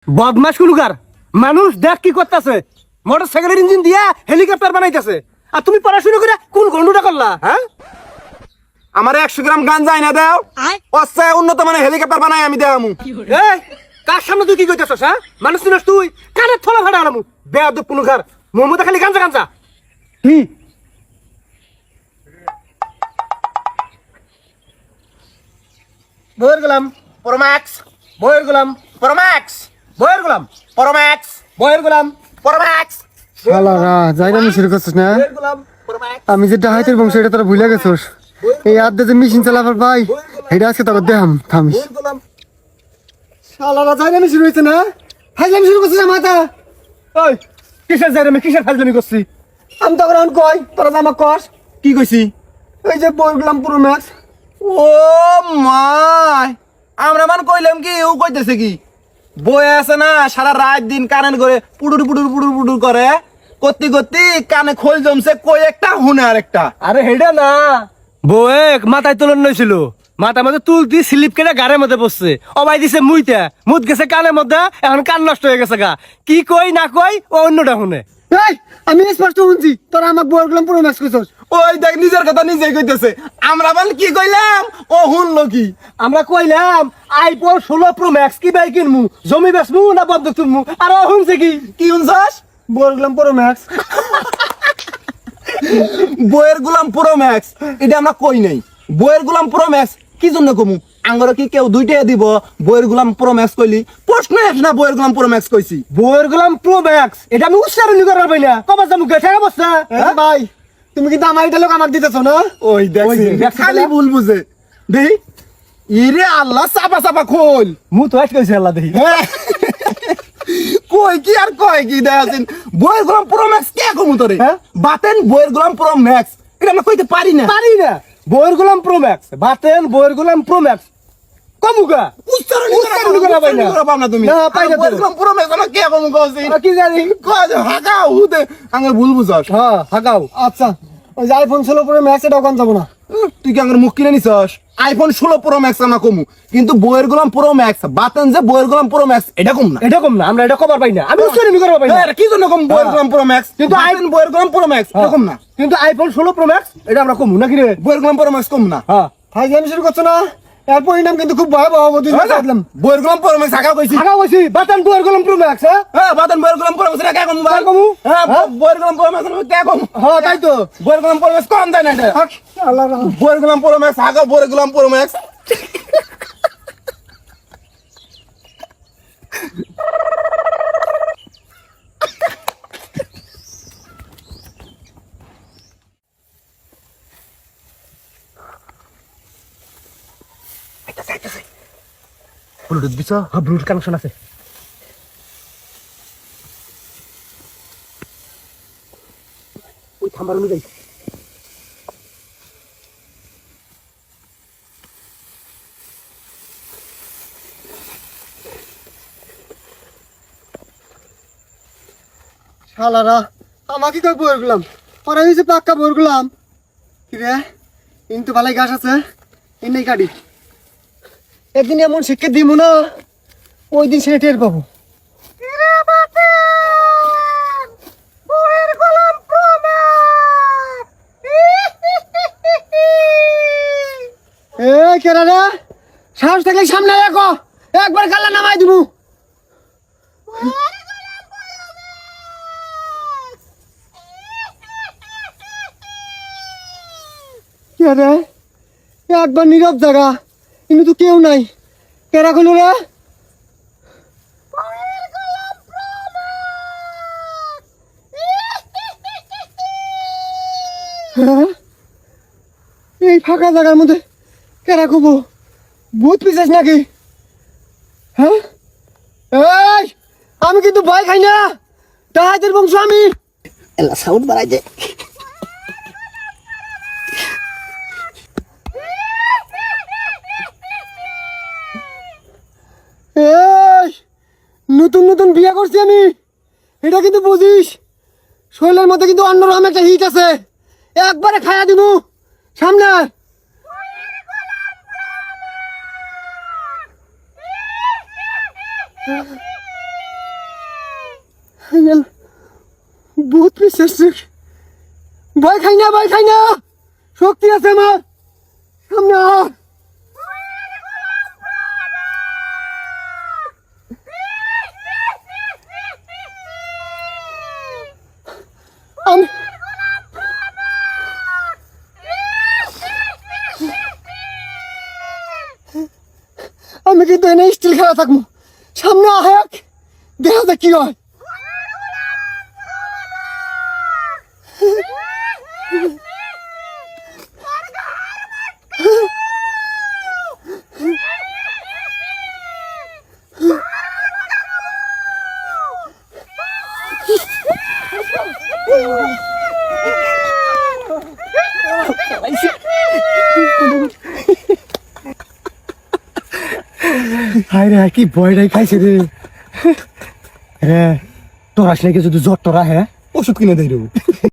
বদমাস কুলুকার মানুষ দেখ কি করতেছে মোটরসাইকেলের ইঞ্জিন দিয়া হেলিকপ্টার বানাইতেছে আর তুমি পড়াশোনা করে কোন গন্ডুটা করলা হ্যাঁ আমার 100 গ্রাম গাঞ্জা আইনা দাও অস্তে উন্নত মানের হেলিকপ্টার বানাই আমি দেওয়ামু। এই কার সামনে তুই কি কইতেছস হ্যাঁ মানুষ চিনস তুই কানে থলা ফাড়া আলামু বেয়াদব কুলুকার মোমোতে খালি গাঞ্জা গাঞ্জা কি বইয়ের গোলাম প্রোম্যাক্স বইয়ের গোলাম প্রোম্যাক্স বইয়ের গোলাম প্রোম্যাক্স বইয়ের গোলাম প্রোম্যাক্স শালারা জায়গা মিছিল করছিস না বইয়ের গোলাম প্রোম্যাক্স আমি যে ডাহাইতের বংশ এটা তোরা ভুলে গেছোস এই আড্ডা যে মেশিন চালাবার ভাই এটা আজকে তোর দেহাম থামিস বইয়ের গোলাম শালারা জায়গা মিছিল হয়েছে না হাইলাম শুরু করছিস মাথা ওই কিসের যাই আমি কিসের ফাজলামি করছি আমি তখন এখন কই তোরা যে আমার কস কি কইছি এই যে বললাম পুরো ম্যাচ ও মাই আমরা মান কইলাম কি ও কইতেছে কি বই আছে না সারা রাত দিন কানেন করে পুডুর পুডুর পুডুর পুডুর করে করতে করতে কানে খোল জমছে কই একটা হুনে আরেকটা। আরে হেডা না বউয়েক মাথায় তোলন নইছিল মাথার মধ্যে তুলতি স্লিপ কেটে গাড়ির মধ্যে বসছে অবাই দিছে মুইতে মুত গেছে কানের মধ্যে এখন কান নষ্ট হয়ে গেছে গা কি কই না কই ও অন্যটা শুনে এই আমি স্পষ্ট শুনছি তোরা আমাকে বললাম পুরো ম্যাচ করছিস ওই দেখ নিজের কথা নিজেই কইতেছে আমরা বল কি কইলাম ও হুনলো কি। আমরা কইলাম আইফোন 16 প্রো ম্যাক্স কি বাই কিনমু জমি বেচমু না বন্ধক তুলমু আর ও শুনছে কি কি হুনছস বললাম পুরো ম্যাচ বইয়ের গোলাম প্রো ম্যাক্স এটা আমরা কই নাই বইয়ের গোলাম প্রো ম্যাক্স কি জন্য কমু আঙ্গর কি কেউ দুইটাই দিব বইয়ের গোলাম প্রো ম্যাক্স কইলি প্রশ্ন আসে না বইয়ের গোলাম প্রো ম্যাক্স কইছি বউয়ের গোলাম প্রো ম্যাক্স এটা আমি উচ্চারণই করতে পারি না কবার যাবো গেছে বসছে ভাই তুমি কিন্তু আমার এটা লোক আমাকে দিতেছ না ওই দেখছি দেখছি খালি তাহলে? ভুল বুঝে দেহি ইরে আল্লাহ চাপা চাপা খোল মু তো আজকে কইছে আল্লাহ দেখি কই কি আর কয় কি দেখাছেন বইয়ের গোলাম প্রো ম্যাক্স কে কমু তোরে হ্যাঁ? বাতেন বইয়ের গোলাম প্রো ম্যাক্স এটা আমরা কইতে পারি না পারি না বউয়ের গোলাম প্রো ম্যাক্স বাতেন বউয়ের গোলাম প্রো ম্যাক্স কমুকা উচ্চারণ করা পাই না। করা পাও না তুমি না, পাই না তো। বইয়ের গোলাম প্রো ম্যাক্স আমরা কে কমু কইছি কি জানি কয় যে হাগা হুদে আঙ্গর ভুল বুঝাস হ্যাঁ হাগাও আচ্ছা ওই যে আইফোন 16 পুরো ম্যাচ এটাও কোন যাবো না তুই কি আঙ্গর মুখ কিনে নিছস আইফোন 16 প্রো ম্যাক্স আমরা কমু কিন্তু বইয়ের গোলাম প্রো ম্যাক্স বাতেন যে বইয়ের গোলাম প্রো ম্যাক্স এটা কম না এটা কম না আমরা এটা কবার পাই না আমি উচ্চারণই করতে পারি না এটা কি জন্য কম বইয়ের গোলাম প্রো ম্যাক্স কিন্তু কিন্তু আইফোন বইয়ের গোলাম প্রো ম্যাক্স এরকম না কিন্তু আইফোন 16 প্রো ম্যাক্স এটা আমরা কমু নাকি রে বইয়ের গোলাম প্রো ম্যাক্স কম না হ্যাঁ ভাই আমি শুরু করছো না এর পরিণাম কিন্তু খুব ভয়াবহ বুঝলি দেখলাম বইয়ের গোলাম প্রো ম্যাক্স হাগা কইছি হাগাও কইছি বাতেন বউয়ের গোলাম প্রো ম্যাক্স হ্যাঁ হ্যাঁ বাতেন বইয়ের গোলাম প্রো ম্যাক্স কে কম ভাই কে কমু? হ্যাঁ বইয়ের গোলাম প্রো ম্যাক্স কে কম হ্যাঁ তাই তো বইয়ের গোলাম প্রো ম্যাক্স কম দেয় না এটা আল্লাহ রাম বইয়ের গোলাম প্রো ম্যাক্স হাগা বইয়ের গোলাম প্রো ম্যাক্স ব্লুটুথ দিছো হ্যাঁ ব্লুটুথ কানেকশন আছে ওই থাম্বার অনুযায়ী শালারা আমাকে কই বললাম আর আমি যে পাক্কা বললাম কি রে কিন্তু ভালাই গাছ আছে এনে কাটি একদিন এমন শিক্ষা দিব না ওই দিন সেটা টের পাবো এ কেরা রে সাহস থাকলে সামনে রাখো একবার গালা নামাই দিব কে রে একবার নীরব জায়গা কিন্তু তো কেউ নাই কেরা খুলো রে হ্যাঁ? এই ফাঁকা জায়গার মধ্যে কেরা খুবো ভূত পিছিস নাকি হ্যাঁ এই আমি কিন্তু ভয় খাই না ডাহাতের বংশ আমি এলা সাউন্ড বাড়াই দে এই নতুন নতুন বিয়ে করছি আমি এটা কিন্তু বুঝিস শৈলের মধ্যে কিন্তু অন্যরকম একটা হিট আছে একবারে খাইয়া দিব সামনে বহুত বিশ্বাস ভয় খাই না ভয় খাই না শক্তি আছে আমার সামনে আয়। আমি আমি কিন্তু এনে স্টিল খেলা থাকবো সামনে আহাক দেখা যাক কি হয় হায় রে কি ভয়টাই খাইছে রে রে তোর আসলে কি যদি জ্বর তোরা হ্যাঁ ওষুধ কিনে দেয়